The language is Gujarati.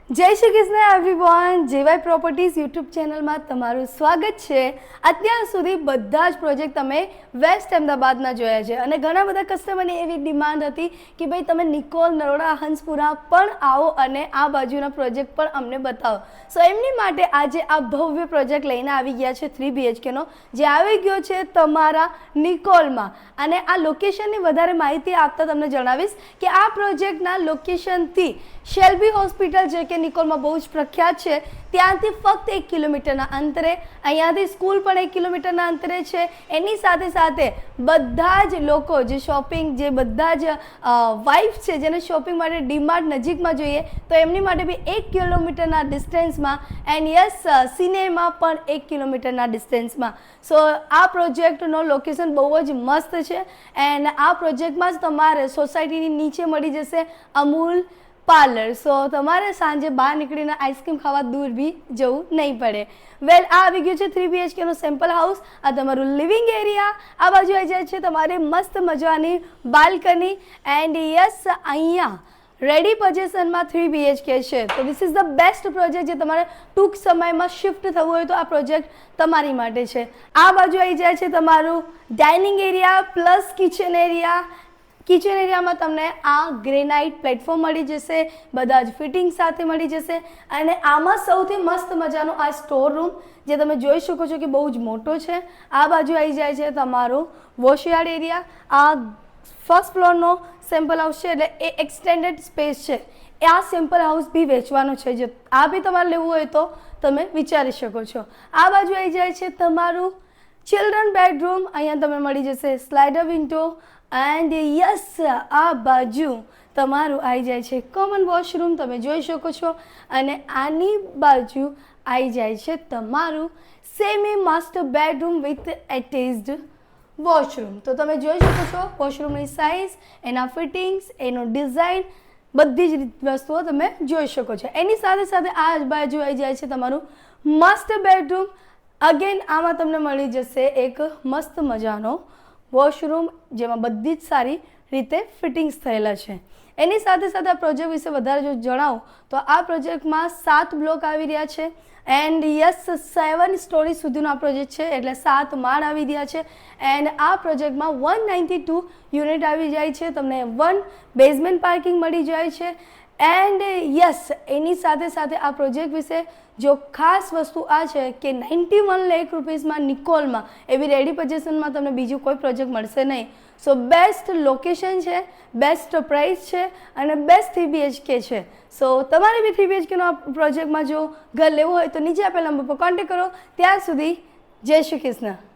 જય શ્રી કૃષ્ણ એવરીવન, જેવાય પ્રોપર્ટીઝ યુટ્યુબ ચેનલમાં તમારું સ્વાગત છે। અત્યાર સુધી બધા જ પ્રોજેક્ટ તમે વેસ્ટ અમદાવાદના જોયા છે અને ઘણા બધા કસ્ટમરની એવી ડિમાન્ડ હતી કે ભાઈ તમે નિકોલ, નરોડા, હંસપુરા પણ આવો અને આ બાજુના પ્રોજેક્ટ પણ અમને બતાવો। સો એમની માટે આજે આ ભવ્ય પ્રોજેક્ટ લઈને આવી ગયા છે 3 BHKનો, જે આવી ગયો છે તમારા નિકોલમાં। અને આ લોકેશનની વધારે માહિતી આપતા તમને જણાવીશ કે આ પ્રોજેક્ટના લોકેશનથી શેલ્બી હોસ્પિટલ જે કે નિકોલમાં બહુ જ પ્રખ્યાત છે ત્યાંથી ફક્ત 1 કિલોમીટરના અંતરે, અહીંયાથી સ્કૂલ પણ 1 કિલોમીટરના અંતરે છે। એની સાથે સાથે બધા જ લોકો જે શોપિંગ, જે બધા જ વાઇફ છે જેને શોપિંગ માટે ડીમાર્ટ નજીકમાં જોઈએ તો એમની માટે બી 1 કિલોમીટરના ડિસ્ટન્સમાં, એન્ડ યસ સિનેમા પણ 1 કિલોમીટરના ડિસ્ટન્સમાં। સો આ પ્રોજેક્ટનો લોકેશન બહુ જ મસ્ત છે એન્ડ આ પ્રોજેક્ટમાં જ તમારે સોસાયટીની નીચે મળી જશે અમૂલ પાર્લર। સો તમારે સાંજે બહાર નીકળીને આઈસ્ક્રીમ ખાવા દૂર બી જવું નહીં પડે। વેલ, આ આવી ગયું છે 3 BHKનો સેમ્પલ હાઉસ। આ તમારું લિવિંગ એરિયા, આ બાજુ આવી જાય છે તમારે મસ્ત મજાની બાલ્કની એન્ડ યસ અહીંયા રેડી પોઝિશનમાં 3 BHK છે। તો this is the best project જે તમારે ટૂંક સમયમાં શિફ્ટ થવું હોય તો આ પ્રોજેક્ટ તમારી માટે છે। આ બાજુ આવી જાય છે તમારું dining area plus kitchen area. Kitchen એરિયામાં તમને આ ગ્રેનાઇટ પ્લેટફોર્મ મળી જશે, બધા જ ફિટિંગ સાથે મળી જશે અને આમાં સૌથી મસ્ત મજાનો આ સ્ટોર રૂમ જે તમે જોઈ શકો છો કે બહુ જ મોટો છે। આ બાજુ આવી જાય છે તમારું વોશયાર્ડ એરિયા। આ ફર્સ્ટ ફ્લોરનો સેમ્પલ હાઉસ છે એટલે એ એક્સટેન્ડેડ સ્પેસ છે। એ આ સેમ્પલ હાઉસ બી વેચવાનો છે, જે આ બી તમારે લેવું હોય તો તમે વિચારી શકો છો। આ બાજુ આવી જાય છે તમારું ચિલ્ડ્રન બેડરૂમ। અહીંયા તમે મળી જશે સ્લાઇડર વિન્ડો એન્ડ યસ આ બાજુ તમારું આવી જાય છે કોમન વોશરૂમ, તમે જોઈ શકો છો। અને આની બાજુ આવી જાય છે તમારું semi master bedroom with attached washroom. તો તમે જોઈ શકો છો વોશરૂમની સાઇઝ, એના ફિટિંગ્સ, એનો ડિઝાઇન, બધી જ વસ્તુઓ તમે જોઈ શકો છો। એની સાથે સાથે આ બાજુ આવી જાય છે તમારું માસ્ટર બેડરૂમ। અગેન આમાં તમને મળી જશે એક મસ્ત મજાનો વોશરૂમ જેમાં બધી જ સારી રીતે ફિટિંગ્સ થયેલા છે। એની સાથે સાથે આ પ્રોજેક્ટ વિશે વધારે જો જણાવું તો આ પ્રોજેક્ટમાં 7 બ્લોક આવી રહ્યા છે એન્ડ યસ 7 સ્ટોરી સુધીનો આ પ્રોજેક્ટ છે એટલે 7 માળ આવી રહ્યા છે। એન્ડ આ પ્રોજેક્ટમાં 192 યુનિટ આવી જાય છે, તમને 1 બેઝમેન્ટ પાર્કિંગ મળી જાય છે। એન્ડ યસ એની સાથે સાથે આ પ્રોજેક્ટ વિશે જો ખાસ વસ્તુ આ છે કે 91 લાખ રૂપીસમાં નિકોલમાં એવી રેડી પોઝિશનમાં તમને બીજું કોઈ પ્રોજેક્ટ મળશે નહીં। સો બેસ્ટ લોકેશન છે, બેસ્ટ પ્રાઇસ છે અને બેસ્ટ 3 BHK છે। સો તમારે બી 3 BHKનો આ પ્રોજેક્ટમાં જો ઘર લેવું હોય તો નીચે આપેલા નંબર પર કોન્ટેક્ટ કરો। ત્યાર સુધી જય શ્રી કૃષ્ણ।